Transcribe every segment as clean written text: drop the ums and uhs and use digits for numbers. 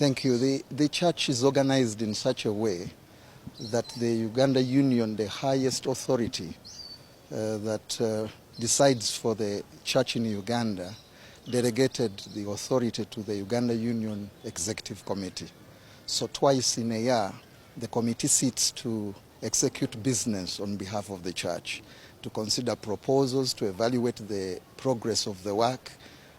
Thank you. The church is organized in such a way that the Uganda Union, the highest authority that decides for the church in Uganda, delegated the authority to the Uganda Union Executive Committee. So twice in a year, the committee sits to execute business on behalf of the church, to consider proposals, to evaluate the progress of the work,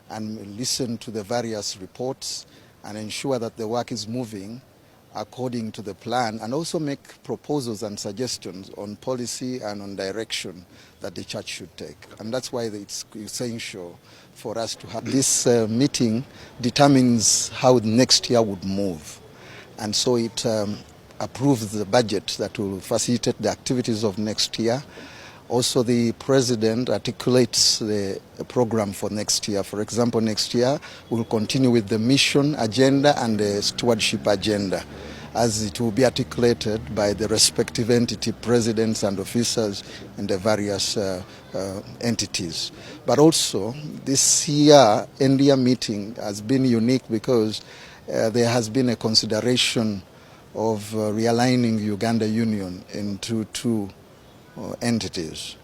and listen to the various reports and ensure that the work is moving according to the plan, and also make proposals and suggestions on policy and on direction that the church should take. And that's why it's essential for us to have this meeting. Determines how the next year would move. And so it approves the budget that will facilitate the activities of next year. Also, the president articulates the program for next year. For example, next year we'll continue with the mission agenda and the stewardship agenda, as it will be articulated by the respective entity presidents and officers in the various entities. But also, this year end-year meeting has been unique because there has been a consideration of realigning Uganda Union into two entities.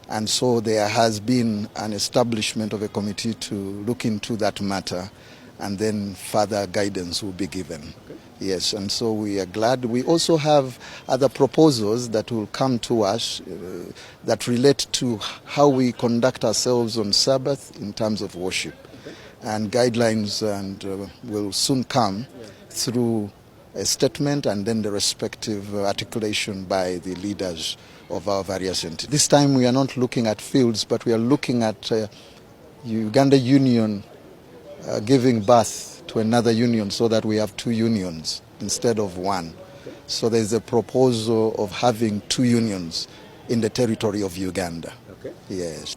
And so there has been an establishment of a committee to look into that matter, and then further guidance will be given. Okay. Yes, and so we are glad. We also have other proposals that will come to us that relate to how we conduct ourselves on Sabbath in terms of worship. Okay. And guidelines and will soon come through a statement and then the respective articulation by the leaders of our various entities. This time we are not looking at fields, but we are looking at Uganda Union giving birth to another union, so that we have two unions instead of one. Okay. So there's a proposal of having two unions in the territory of Uganda. Okay. Yes.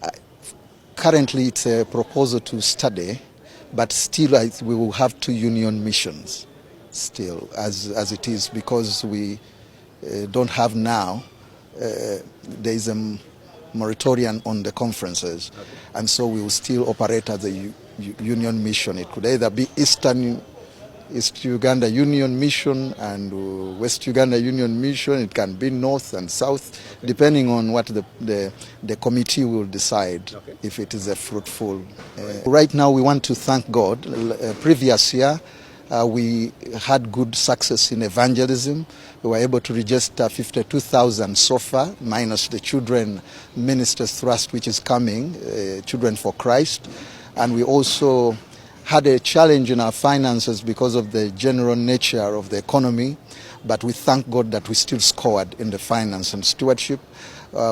Currently it's a proposal to study, but still we will have two union missions still as it is, because we don't have now, there is a moratorium on the conferences. Okay. And so we will still operate as a union mission. It could either be East Uganda Union Mission and West Uganda Union Mission. It can be North and South, okay, depending on what the committee will decide, okay, if it is a fruitful. Right now we want to thank God. Previous year we had good success in evangelism. We were able to register 52,000 so far, minus the Children Ministers Trust, which is coming, Children for Christ. And we also had a challenge in our finances because of the general nature of the economy, but we thank God that we still scored in the finance and stewardship.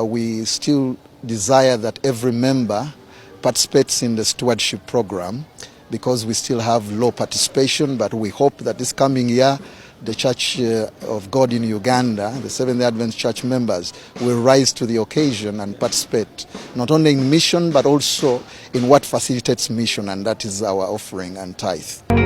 We still desire that every member participates in the stewardship program, because we still have low participation, but we hope that this coming year the Church of God in Uganda, the Seventh-day Adventist Church members, will rise to the occasion and participate not only in mission but also in what facilitates mission, and that is our offering and tithe.